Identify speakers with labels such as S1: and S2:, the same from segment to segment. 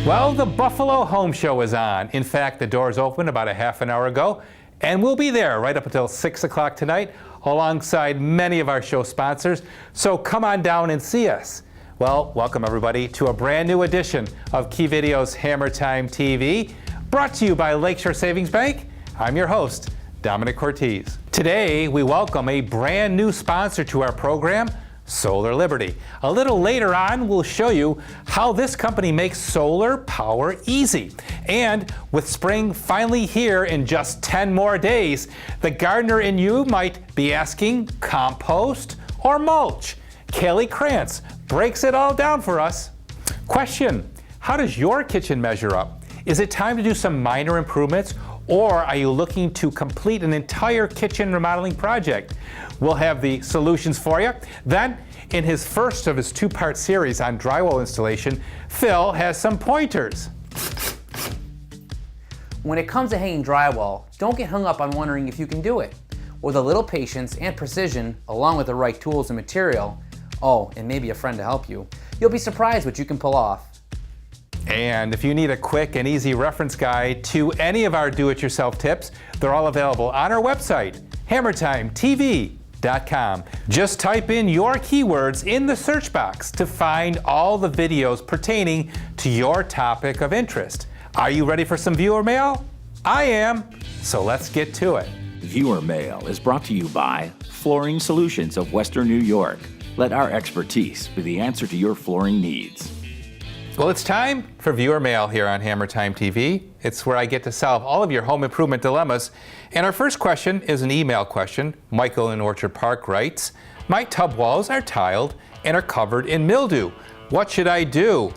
S1: Well, the Buffalo Home Show is on. In fact, the doors opened about a half an hour ago, and we'll be there right up until 6 o'clock tonight, alongside many of our show sponsors. So come on down and see us. Well, welcome everybody to a brand new edition of Key Video's Hammertime TV, brought to you by Lakeshore Savings Bank. I'm your host, Domenic Cortese. Today, we welcome a brand new sponsor to our program, Solar Liberty. A little later on, we'll show you how this company makes solar power easy. And with spring finally here in just 10 more days, the gardener in you might be asking, compost or mulch? Kaylee Krantz breaks it all down for us. Question: how does your kitchen measure up? Is it time to do some minor improvements, or are you looking to complete an entire kitchen remodeling project? We'll have the solutions for you. Then, in his first of his two-part series on drywall installation, Phil has some pointers.
S2: When it comes to hanging drywall, don't get hung up on wondering if you can do it. With a little patience and precision, along with the right tools and material, and maybe a friend to help you, you'll be surprised what you can pull off.
S1: And if you need a quick and easy reference guide to any of our do-it-yourself tips, they're all available on our website, hammertimetv.com. Just type in your keywords in the search box to find all the videos pertaining to your topic of interest. Are you ready for some viewer mail? I am, so let's get to it.
S3: Viewer mail is brought to you by Flooring Solutions of Western New York. Let our expertise be the answer to your flooring needs.
S1: Well, it's time for viewer mail here on Hammertime TV. It's where I get to solve all of your home improvement dilemmas. And our first question is an email question. Michael in Orchard Park writes, my tub walls are tiled and are covered in mildew. What should I do?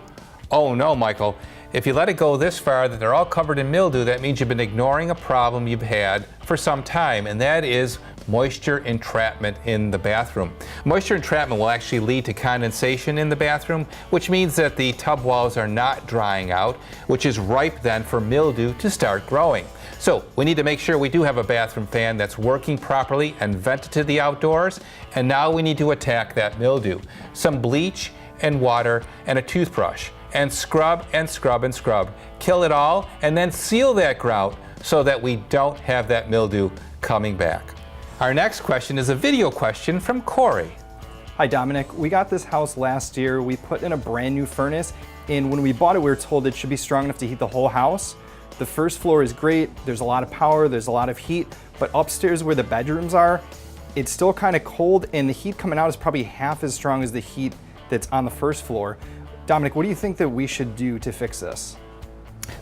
S1: Oh no, Michael. If you let it go this far that they're all covered in mildew, that means you've been ignoring a problem you've had for some time, and that is moisture entrapment in the bathroom. Moisture entrapment will actually lead to condensation in the bathroom, which means that the tub walls are not drying out, which is ripe then for mildew to start growing. So we need to make sure we do have a bathroom fan that's working properly and vented to the outdoors, and now we need to attack that mildew. Some bleach and water and a toothbrush, and scrub and scrub and scrub. Kill it all and then seal that grout so that we don't have that mildew coming back. Our next question is a video question from Corey.
S4: Hi Domenic, we got this house last year. We put in a brand new furnace, and when we bought it we were told it should be strong enough to heat the whole house. The first floor is great, there's a lot of power, there's a lot of heat, but upstairs where the bedrooms are, it's still kind of cold, and the heat coming out is probably half as strong as the heat that's on the first floor. Domenic, what do you think that we should do to fix this?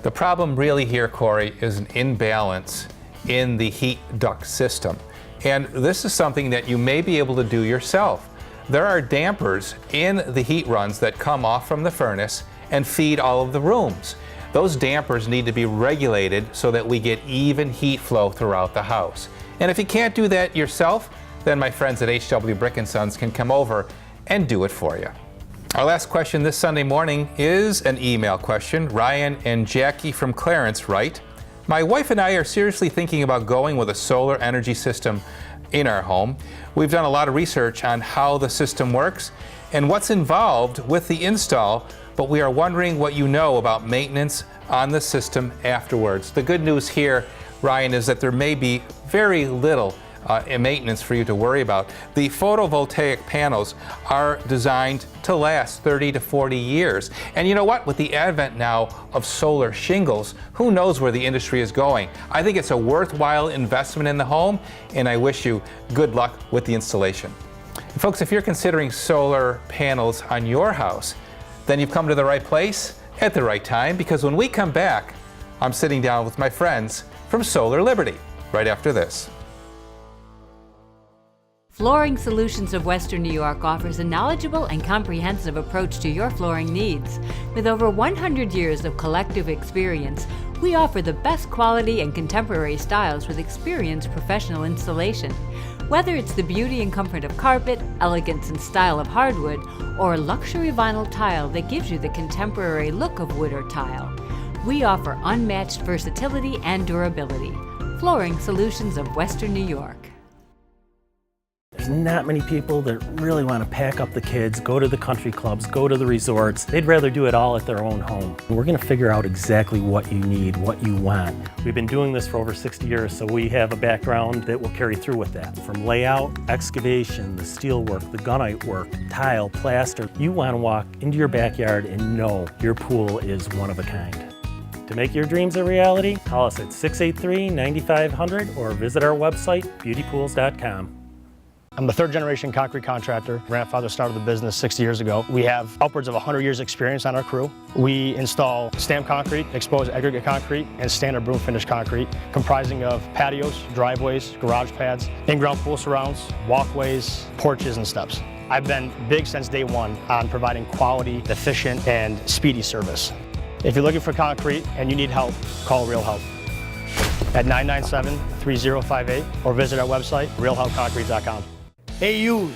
S1: The problem really here, Corey, is an imbalance in the heat duct system. And this is something that you may be able to do yourself. There are dampers in the heat runs that come off from the furnace and feed all of the rooms. Those dampers need to be regulated so that we get even heat flow throughout the house. And if you can't do that yourself, then my friends at H.W. Brick & Sons can come over and do it for you. Our last question this Sunday morning is an email question. Ryan and Jackie from Clarence write, my wife and I are seriously thinking about going with a solar energy system in our home. We've done a lot of research on how the system works and what's involved with the install, but we are wondering what you know about maintenance on the system afterwards. The good news here, Ryan, is that there may be very little maintenance for you to worry about. The photovoltaic panels are designed to last 30 to 40 years. And you know what? With the advent now of solar shingles, who knows where the industry is going? I think it's a worthwhile investment in the home, and I wish you good luck with the installation. And folks, if you're considering solar panels on your house, then you've come to the right place at the right time, because when we come back, I'm sitting down with my friends from Solar Liberty right after this.
S5: Flooring Solutions of Western New York offers a knowledgeable and comprehensive approach to your flooring needs. With over 100 years of collective experience, we offer the best quality and contemporary styles with experienced professional installation. Whether it's the beauty and comfort of carpet, elegance and style of hardwood, or luxury vinyl tile that gives you the contemporary look of wood or tile, we offer unmatched versatility and durability. Flooring Solutions of Western New York.
S6: There's not many people that really want to pack up the kids, go to the country clubs, go to the resorts. They'd rather do it all at their own home. We're going to figure out exactly what you need, what you want. We've been doing this for over 60 years, so we have a background that will carry through with that. From layout, excavation, the steel work, the gunite work, tile, plaster. You want to walk into your backyard and know your pool is one of a kind. To make your dreams a reality, call us at 683-9500 or visit our website, beautypools.com.
S7: I'm a third-generation concrete contractor. Grandfather started the business 60 years ago. We have upwards of 100 years experience on our crew. We install stamped concrete, exposed aggregate concrete, and standard broom finish concrete, comprising of patios, driveways, garage pads, in-ground pool surrounds, walkways, porches, and steps. I've been big since day one on providing quality, efficient, and speedy service. If you're looking for concrete and you need help, call Real Help at 997-3058 or visit our website, realhelpconcrete.com.
S8: Hey you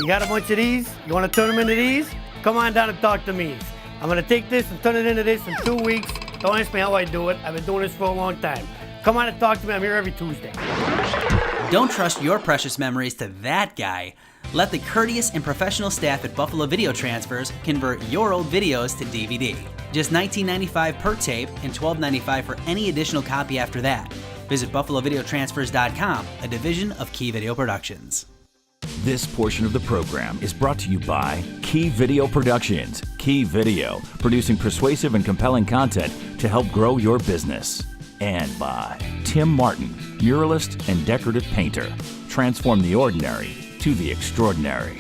S8: got a bunch of these? You want to turn them into these? Come on down and talk to me. I'm going to take this and turn it into this in 2 weeks. Don't ask me how I do it. I've been doing this for a long time. Come on and talk to me. I'm here every Tuesday.
S9: Don't trust your precious memories to that guy. Let the courteous and professional staff at Buffalo Video Transfers convert your old videos to DVD. Just $19.95 per tape and $12.95 for any additional copy after that. Visit BuffaloVideoTransfers.com, a division of Key Video Productions.
S3: This portion of the program is brought to you by Key Video Productions. Key Video, producing persuasive and compelling content to help grow your business. And by Tim Martin, muralist and decorative painter. Transform the ordinary to the extraordinary.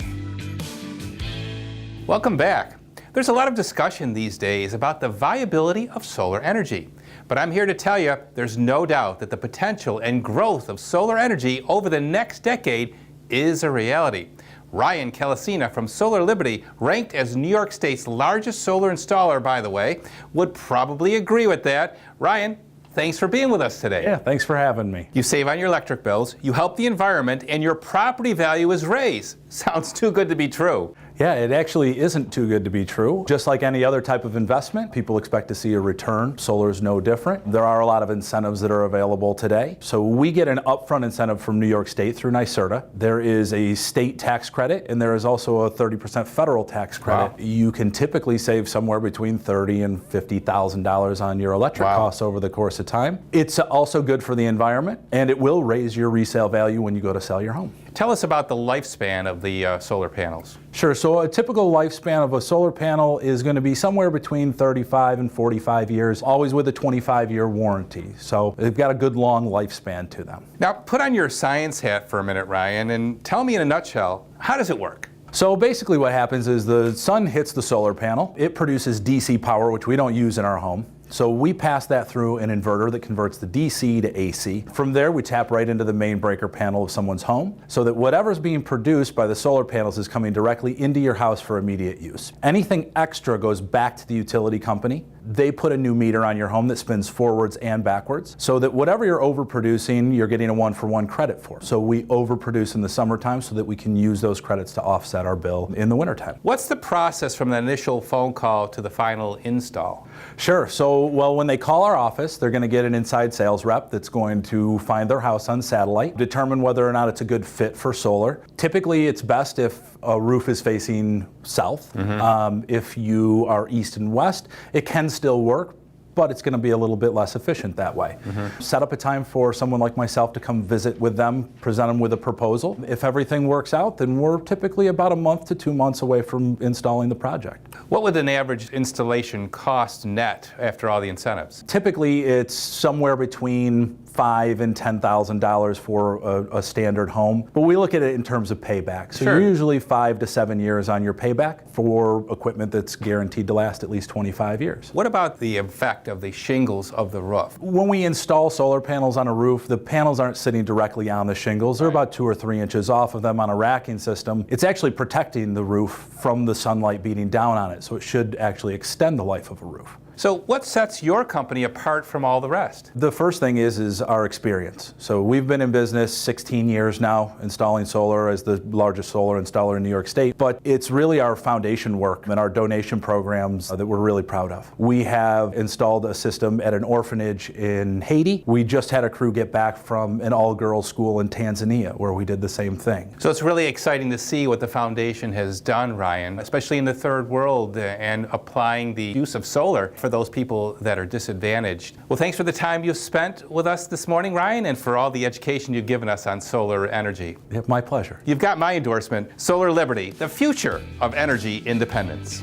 S1: Welcome back. There's a lot of discussion these days about the viability of solar energy. But I'm here to tell you there's no doubt that the potential and growth of solar energy over the next decade is a reality. Ryan Calasina from Solar Liberty, ranked as New York State's largest solar installer, by the way, would probably agree with that. Ryan, thanks for being with us today.
S10: Yeah, thanks for having me.
S1: You save on your electric bills, you help the environment, and your property value is raised. Sounds too good to be true.
S10: Yeah, it actually isn't too good to be true. Just like any other type of investment, people expect to see a return. Solar is no different. There are a lot of incentives that are available today. So we get an upfront incentive from New York State through NYSERDA. There is a state tax credit, and there is also a 30% federal tax credit. Wow. You can typically save somewhere between $30,000 and $50,000 on your electric costs over the course of time. It's also good for the environment, and it will raise your resale value when you go to sell your home.
S1: Tell us about the lifespan of the solar panels.
S10: Sure, so a typical lifespan of a solar panel is going to be somewhere between 35 and 45 years, always with a 25-year warranty. So they've got a good long lifespan to them.
S1: Now put on your science hat for a minute, Ryan, and tell me in a nutshell, how does it work?
S10: So basically what happens is the sun hits the solar panel. It produces DC power, which we don't use in our home. So we pass that through an inverter that converts the DC to AC. From there, we tap right into the main breaker panel of someone's home so that whatever's being produced by the solar panels is coming directly into your house for immediate use. Anything extra goes back to the utility company. They put a new meter on your home that spins forwards and backwards so that whatever you're overproducing, you're getting a one-for-one credit for. So we overproduce in the summertime so that we can use those credits to offset our bill in the wintertime.
S1: What's the process from the initial phone call to the final install?
S10: Sure. So, well, when they call our office, they're going to get an inside sales rep that's going to find their house on satellite, determine whether or not it's a good fit for solar. Typically, it's best if a roof is facing south. If you are east and west, it can still work, but it's going to be a little bit less efficient that way. Set up a time for someone like myself to come visit with them, present them with a proposal. If everything works out, then we're typically about a month to 2 months away from installing the project.
S1: What would an average installation cost net after all the incentives?
S10: Typically, it's somewhere between $5,000 and $10,000 for a standard home, but we look at it in terms of payback. So you're usually 5 to 7 years on your payback for equipment that's guaranteed to last at least 25 years.
S1: What about the effect of the shingles of the roof?
S10: When we install solar panels on a roof, the panels aren't sitting directly on the shingles. They're about 2 or 3 inches off of them on a racking system. It's actually protecting the roof from the sunlight beating down on it, so it should actually extend the life of a roof.
S1: So what sets your company apart from all the rest?
S10: The first thing is our experience. So we've been in business 16 years now, installing solar as the largest solar installer in New York State, but it's really our foundation work and our donation programs that we're really proud of. We have installed a system at an orphanage in Haiti. We just had a crew get back from an all-girls school in Tanzania where we did the same thing.
S1: So it's really exciting to see what the foundation has done, Ryan, especially in the third world and applying the use of solar for those people that are disadvantaged. Well, thanks for the time you've spent with us this morning, Ryan, and for all the education you've given us on solar energy.
S10: Yeah, my pleasure.
S1: You've got my endorsement. Solar Liberty, the future of energy independence.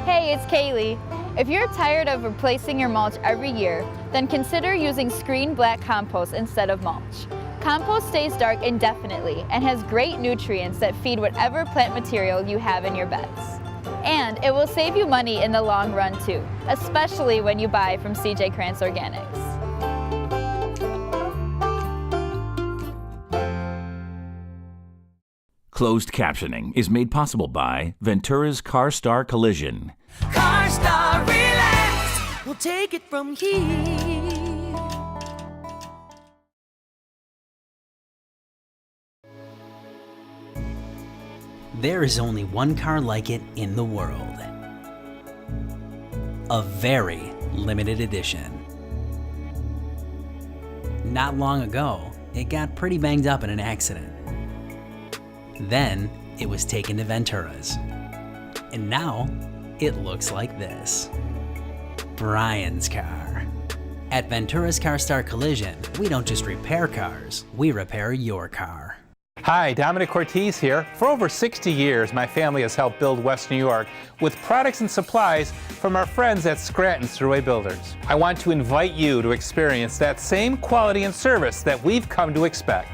S11: Hey, it's Kaylee. If you're tired of replacing your mulch every year, then consider using screen black compost instead of mulch. Compost stays dark indefinitely and has great nutrients that feed whatever plant material you have in your beds. And it will save you money in the long run too, especially when you buy from CJ Krantz Organics.
S3: Closed captioning is made possible by Ventura's CarStar Collision.
S12: CarStar, relax, we'll take it from here.
S9: There is only one car like it in the world. A very limited edition. Not long ago, it got pretty banged up in an accident. Then, it was taken to Ventura's. And now, it looks like this. Brian's car. At Ventura's CarStar Collision, we don't just repair cars, we repair your car.
S1: Hi, Domenic Cortese here. For over 60 years, my family has helped build West New York with products and supplies from our friends at Scranton's Thruway Builders. I want to invite you to experience that same quality and service that we've come to expect.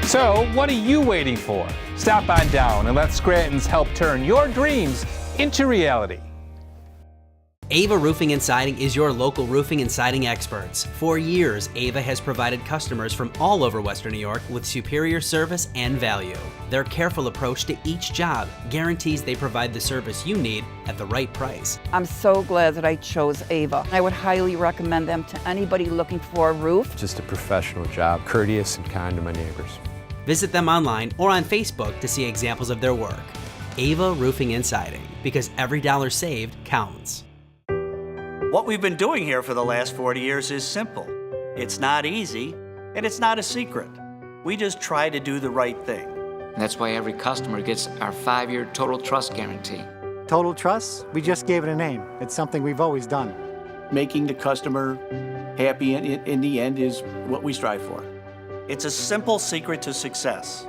S1: So, what are you waiting for? Stop on down and let Scranton's help turn your dreams into reality.
S9: Ava Roofing and Siding is your local roofing and siding experts. For years, Ava has provided customers from all over Western New York with superior service and value. Their careful approach to each job guarantees they provide the service you need at the right price.
S13: I'm so glad that I chose Ava. I would highly recommend them to anybody looking for a roof.
S14: Just a professional job, courteous and kind to my neighbors.
S9: Visit them online or on Facebook to see examples of their work. Ava Roofing and Siding, because every dollar saved counts.
S15: What we've been doing here for the last 40 years is simple. It's not easy, and it's not a secret. We just try to do the right thing.
S16: That's why every customer gets our 5-year total trust guarantee.
S17: Total trust? We just gave it a name. It's something we've always done.
S15: Making the customer happy in the end is what we strive for. It's a simple secret to success.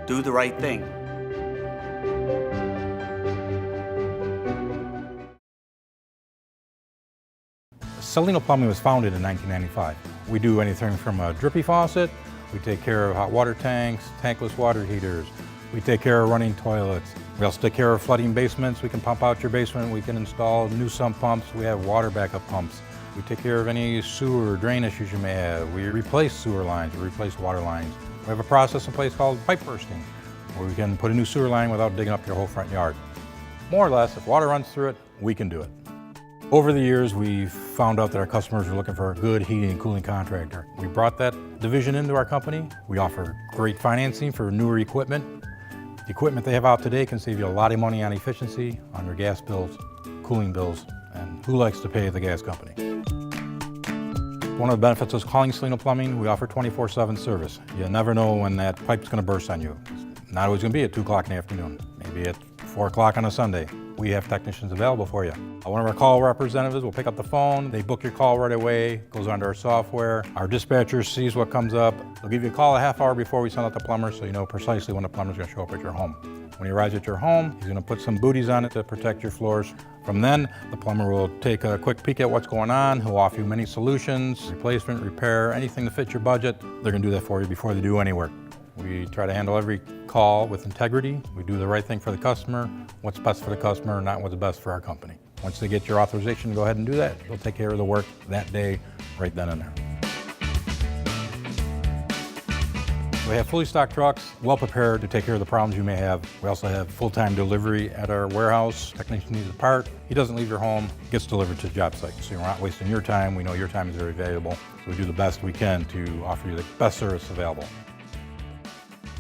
S15: Do the right thing.
S18: Salino Plumbing was founded in 1995. We do anything from a drippy faucet, we take care of hot water tanks, tankless water heaters, we take care of running toilets. We also take care of flooding basements. We can pump out your basement, we can install new sump pumps, we have water backup pumps. We take care of any sewer or drain issues you may have. We replace sewer lines, we replace water lines. We have a process in place called pipe bursting, where we can put a new sewer line without digging up your whole front yard. More or less, if water runs through it, we can do it. Over the years, we found out that our customers were looking for a good heating and cooling contractor. We brought that division into our company. We offer great financing for newer equipment. The equipment they have out today can save you a lot of money on efficiency, on your gas bills, cooling bills, and who likes to pay the gas company? One of the benefits of calling Salino Plumbing, we offer 24/7 service. You never know when that pipe's going to burst on you. It's not always going to be at 2 o'clock in the afternoon, maybe at 4 o'clock on a Sunday. We have technicians available for you. One of our call representatives will pick up the phone, they book your call right away, goes onto our software. Our dispatcher sees what comes up. They'll give you a call a half hour before we send out the plumber so you know precisely when the plumber's going to show up at your home. When he arrives at your home, he's going to put some booties on it to protect your floors. From then, the plumber will take a quick peek at what's going on. He'll offer you many solutions, replacement, repair, anything to fit your budget. They're going to do that for you before they do any work. We try to handle every call with integrity. We do the right thing for the customer, what's best for the customer, not what's best for our company. Once they get your authorization to go ahead and do that, we'll take care of the work that day, right then and there. We have fully stocked trucks, well prepared to take care of the problems you may have. We also have full-time delivery at our warehouse. Technician needs a part, he doesn't leave your home, gets delivered to the job site. So you're not wasting your time. We know your time is very valuable. So we do the best we can to offer you the best service available.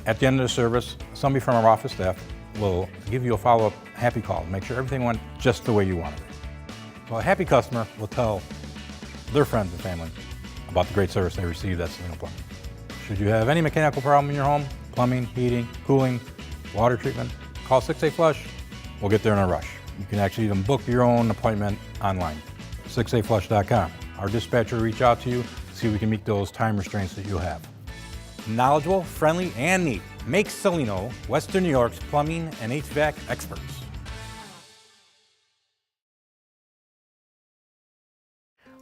S18: At the end of the service, somebody from our office staff will give you a follow-up happy call to make sure everything went just the way you wanted it. So a happy customer will tell their friends and family about the great service they received at Salino Plumbing. Should you have any mechanical problem in your home, plumbing, heating, cooling, water treatment, call 6A-FLUSH. We'll get there in a rush. You can actually even book your own appointment online, 6aflush.com. Our dispatcher will reach out to you, see if we can meet those time restraints that you have. Knowledgeable, friendly, and neat makes Salino Western New York's plumbing and HVAC experts.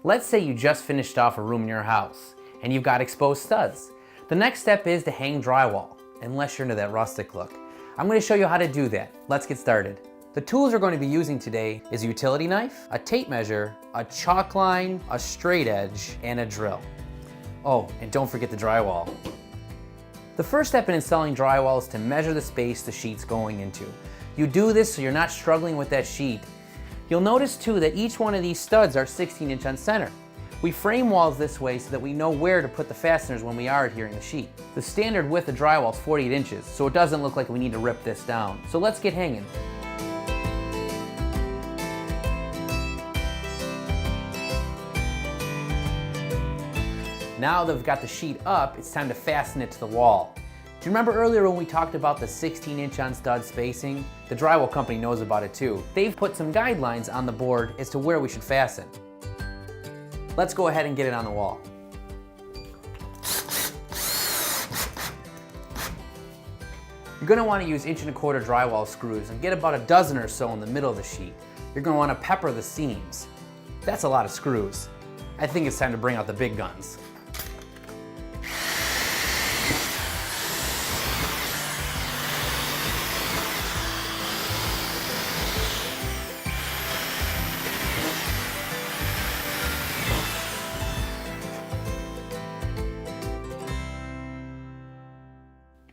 S2: Let's say you just finished off a room in your house and you've got exposed studs. The next step is to hang drywall, unless you're into that rustic look. I'm going to show you how to do that. Let's get started. The tools we're going to be using today is a utility knife, a tape measure, a chalk line, a straight edge, and a drill. Oh, and don't forget the drywall. The first step in installing drywall is to measure the space the sheet's going into. You do this so you're not struggling with that sheet. You'll notice too that each one of these studs are 16" on center. We frame walls this way so that we know where to put the fasteners when we are adhering the sheet. The standard width of drywall is 48 inches, so it doesn't look like we need to rip this down. So let's get hanging. Now that we've got the sheet up, it's time to fasten it to the wall. Do you remember earlier when we talked about the 16" on stud spacing? The drywall company knows about it too. They've put some guidelines on the board as to where we should fasten. Let's go ahead and get it on the wall. You're going to want to use 1¼ inch drywall screws and get about a dozen or so in the middle of the sheet. You're going to want to pepper the seams. That's a lot of screws. I think it's time to bring out the big guns.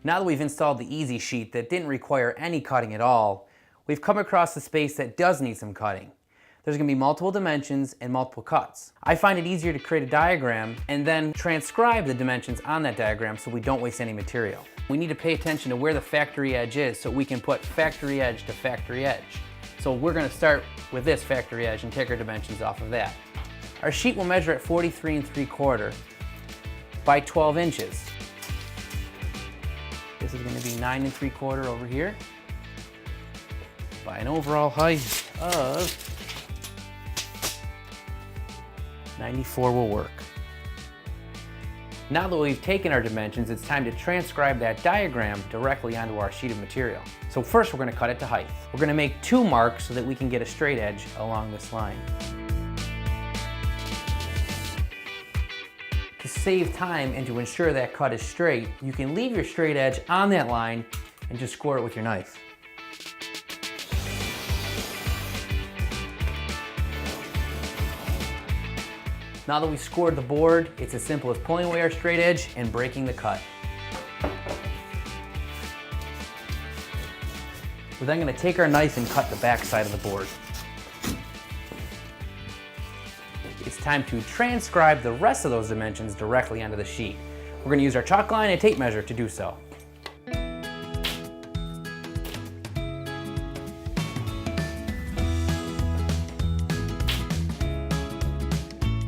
S2: Now that we've installed the easy sheet that didn't require any cutting at all, we've come across the space that does need some cutting. There's going to be multiple dimensions and multiple cuts. I find it easier to create a diagram and then transcribe the dimensions on that diagram so we don't waste any material. We need to pay attention to where the factory edge is so we can put factory edge to factory edge. So we're going to start with this factory edge and take our dimensions off of that. Our sheet will measure at 43 3/4 by 12 inches. This is going to be 9 3/4 over here by an overall height of 94 will work. Now that we've taken our dimensions, it's time to transcribe that diagram directly onto our sheet of material. So first we're going to cut it to height. We're going to make 2 marks so that we can get a straight edge along this line. To save time and to ensure that cut is straight, you can leave your straight edge on that line and just score it with your knife. Now that we've scored the board, it's as simple as pulling away our straight edge and breaking the cut. We're then going to take our knife and cut the back side of the board. It's time to transcribe the rest of those dimensions directly onto the sheet. We're going to use our chalk line and tape measure to do so.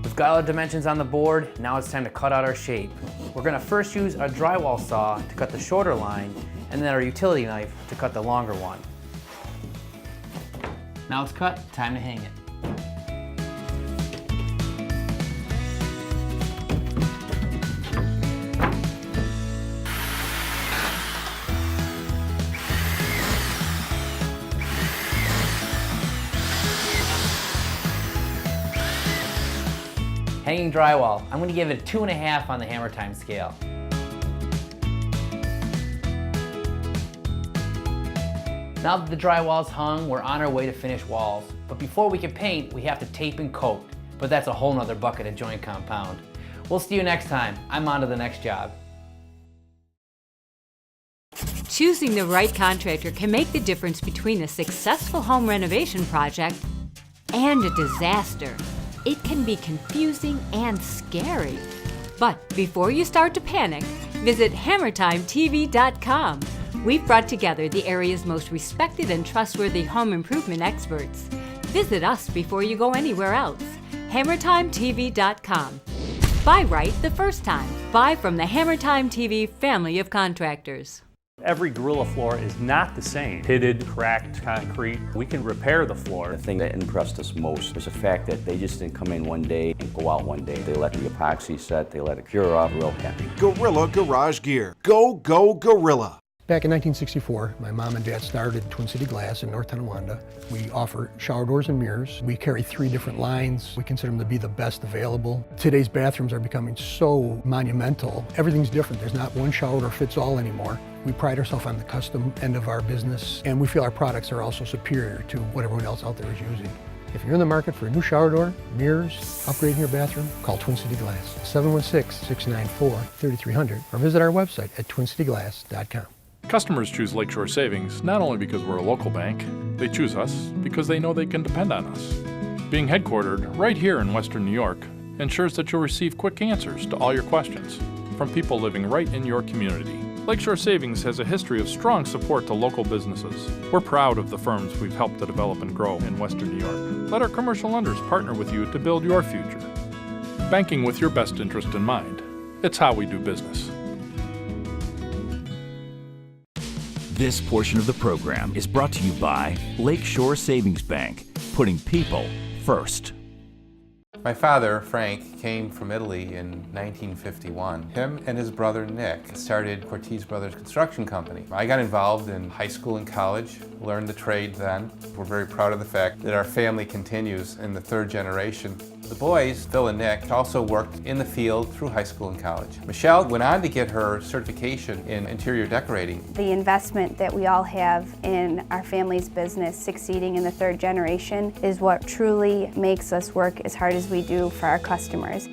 S2: We've got all our dimensions on the board, now it's time to cut out our shape. We're going to first use a drywall saw to cut the shorter line, and then our utility knife to cut the longer one. Now it's cut, time to hang it. Hanging drywall, I'm going to give it a 2.5 on the Hammertime scale. Now that the drywall's hung, we're on our way to finish walls. But before we can paint, we have to tape and coat. But that's a whole nother bucket of joint compound. We'll see you next time. I'm on to the next job.
S5: Choosing the right contractor can make the difference between a successful home renovation project and a disaster. It can be confusing and scary. But before you start to panic, visit HammertimeTV.com. We've brought together the area's most respected and trustworthy home improvement experts. Visit us before you go anywhere else. HammertimeTV.com. Buy right the first time. Buy from the Hammertime TV family of contractors.
S19: Every Gorilla floor is not the same. Pitted, cracked concrete. We can repair the floor.
S20: The thing that impressed us most was the fact that they just didn't come in one day and go out one day. They let the epoxy set, they let it cure up, real happy.
S21: Gorilla Garage Gear. Go, go, Gorilla.
S22: Back in 1964, my mom and dad started Twin City Glass in North Tonawanda. We offer shower doors and mirrors. We carry 3 different lines. We consider them to be the best available. Today's bathrooms are becoming so monumental. Everything's different. There's not one shower door fits all anymore. We pride ourselves on the custom end of our business, and we feel our products are also superior to what everyone else out there is using. If you're in the market for a new shower door, mirrors, upgrading your bathroom, call Twin City Glass, 716-694-3300, or visit our website at twincityglass.com.
S23: Customers choose Lakeshore Savings not only because we're a local bank, they choose us because they know they can depend on us. Being headquartered right here in Western New York ensures that you'll receive quick answers to all your questions from people living right in your community. Lakeshore Savings has a history of strong support to local businesses. We're proud of the firms we've helped to develop and grow in Western New York. Let our commercial lenders partner with you to build your future. Banking with your best interest in mind. It's how we do business.
S3: This portion of the program is brought to you by Lakeshore Savings Bank, putting people first.
S1: My father, Frank, came from Italy in 1951. Him and his brother, Nick, started Cortese Brothers Construction Company. I got involved in high school and college, learned the trade then. We're very proud of the fact that our family continues in the 3rd generation. The boys, Phil and Nick, also worked in the field through high school and college. Michelle went on to get her certification in interior decorating.
S24: The investment that we all have in our family's business succeeding in the 3rd generation is what truly makes us work as hard as we do for our customers.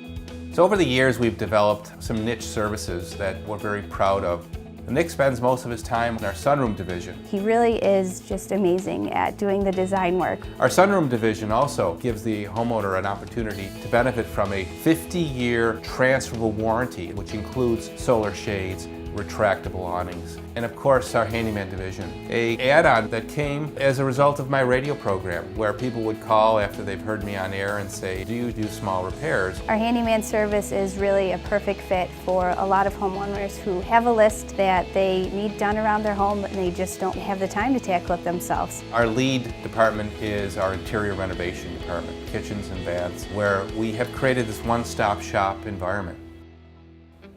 S1: So over the years, we've developed some niche services that we're very proud of. Nick spends most of his time in our sunroom division.
S24: He really is just amazing at doing the design work.
S1: Our sunroom division also gives the homeowner an opportunity to benefit from a 50-year transferable warranty, which includes solar shades, retractable awnings, and of course our handyman division. An add-on that came as a result of my radio program, where people would call after they've heard me on air and say, do you do small repairs?
S24: Our handyman service is really a perfect fit for a lot of homeowners who have a list that they need done around their home and they just don't have the time to tackle it themselves.
S1: Our lead department is our interior renovation department, kitchens and baths, where we have created this one-stop shop environment.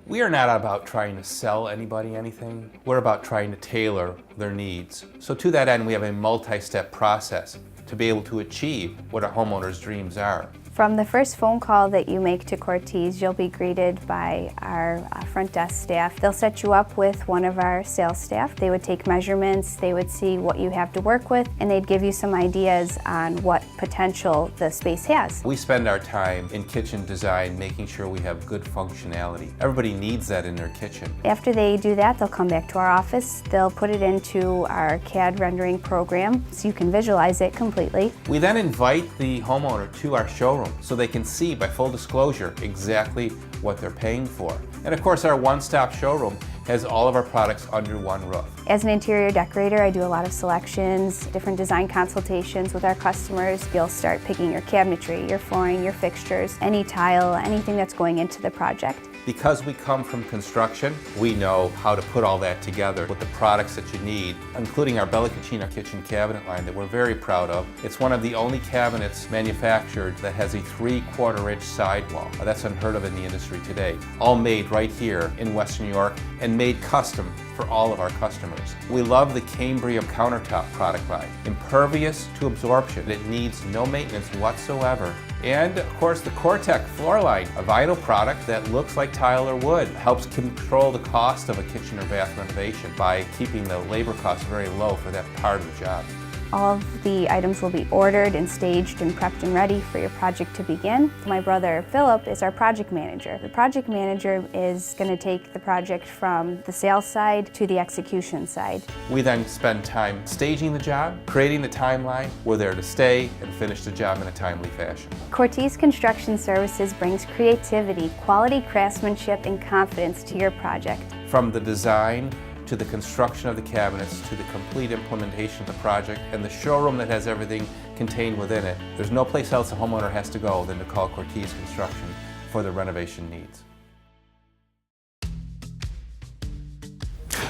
S1: We are not about trying to sell anybody anything. We're about trying to tailor their needs. So to that end, we have a multi-step process to be able to achieve what a homeowner's dreams are.
S24: From the first phone call that you make to Cortese, you'll be greeted by our front desk staff. They'll set you up with one of our sales staff. They would take measurements, they would see what you have to work with, and they'd give you some ideas on what potential the space has.
S1: We spend our time in kitchen design making sure we have good functionality. Everybody needs that in their kitchen.
S24: After they do that, they'll come back to our office. They'll put it into our CAD rendering program so you can visualize it completely.
S1: We then invite the homeowner to our showroom so they can see, by full disclosure, exactly what they're paying for. And of course, our one-stop showroom has all of our products under one roof.
S24: As an interior decorator, I do a lot of selections, different design consultations with our customers. You'll start picking your cabinetry, your flooring, your fixtures, any tile, anything that's going into the project.
S1: Because we come from construction, we know how to put all that together with the products that you need, including our Bella Cucina kitchen cabinet line that we're very proud of. It's one of the only cabinets manufactured that has a 3/4-inch sidewall. That's unheard of in the industry today. All made right here in Western New York and made custom for all of our customers. We love the Cambria countertop product line. Impervious to absorption. It needs no maintenance whatsoever. And of course the Cortese floor line, a vinyl product that looks like tile or wood, helps control the cost of a kitchen or bath renovation by keeping the labor costs very low for that part of the job.
S24: All of the items will be ordered and staged and prepped and ready for your project to begin. My brother Philip is our project manager. The project manager is going to take the project from the sales side to the execution side.
S1: We then spend time staging the job, creating the timeline. We're there to stay and finish the job in a timely fashion.
S24: Cortese Construction Services brings creativity, quality craftsmanship, and confidence to your project.
S1: From the design to the construction of the cabinets, to the complete implementation of the project, and the showroom that has everything contained within it. There's no place else a homeowner has to go than to call Cortese Construction for their renovation needs.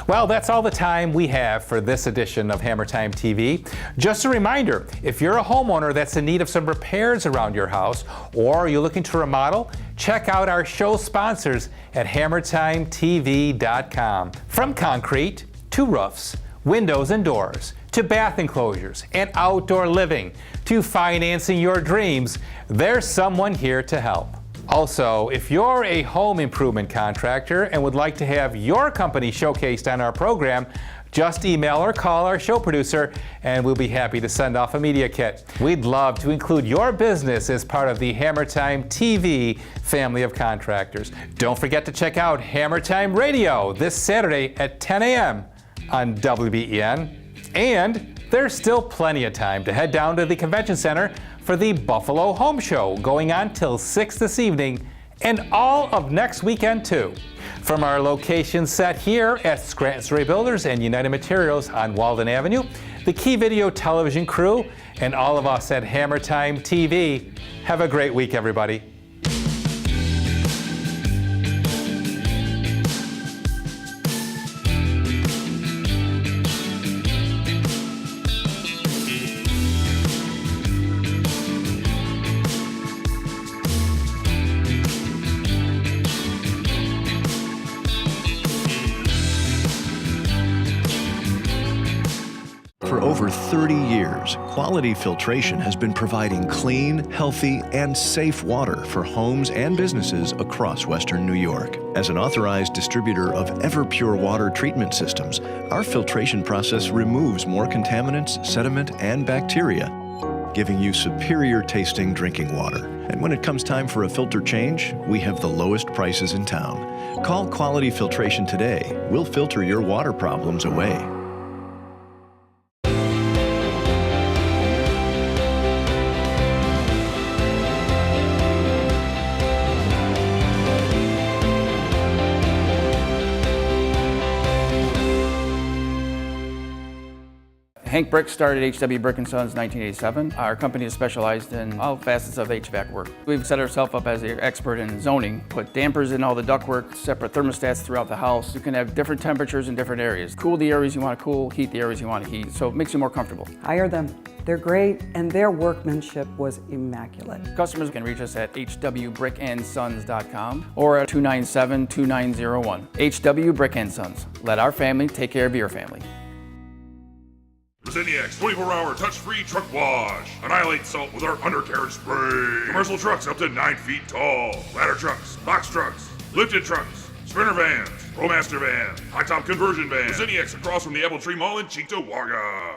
S1: Well, that's all the time we have for this edition of Hammertime TV. Just a reminder, if you're a homeowner that's in need of some repairs around your house, or you're looking to remodel, check out our show sponsors at HammertimeTV.com. From concrete to roofs, windows and doors, to bath enclosures and outdoor living, to financing your dreams, there's someone here to help. Also, if you're a home improvement contractor and would like to have your company showcased on our program, just email or call our show producer and we'll be happy to send off a media kit. We'd love to include your business as part of the Hammertime TV family of contractors. Don't forget to check out Hammertime Radio this Saturday at 10 a.m. on WBEN. And there's still plenty of time to head down to the Convention Center for the Buffalo Home Show, going on till 6 this evening and all of next weekend too. From our location set here at Scranton Story Builders and United Materials on Walden Avenue, the Key Video television crew, and all of us at Hammertime TV, have a great week, everybody.
S4: For over 30 years, Quality Filtration has been providing clean, healthy, and safe water for homes and businesses across Western New York. As an authorized distributor of Everpure water treatment systems, our filtration process removes more contaminants, sediment, and bacteria, giving you superior tasting drinking water. And when it comes time for a filter change, we have the lowest prices in town. Call Quality Filtration today. We'll filter your water problems away.
S6: Hank Brick started H.W. Brick & Sons in 1987. Our company is specialized in all facets of HVAC work. We've set ourselves up as the expert in zoning, put dampers in all the ductwork, separate thermostats throughout the house. You can have different temperatures in different areas. Cool the areas you want to cool, heat the areas you want to heat, so it makes you more comfortable.
S7: Hire them. They're great, and their workmanship was immaculate.
S6: Customers can reach us at hwbrickandsons.com or at 297-2901. H.W. Brick & Sons. Let our family take care of your family.
S8: Domenic 24-hour touch-free truck wash. Annihilate salt with our undercarriage spray. Commercial trucks up to 9 feet tall. Ladder trucks, box trucks, lifted trucks, sprinter vans, ProMaster van, high-top conversion van. Domenic across from the Apple Tree Mall in Cheektowaga.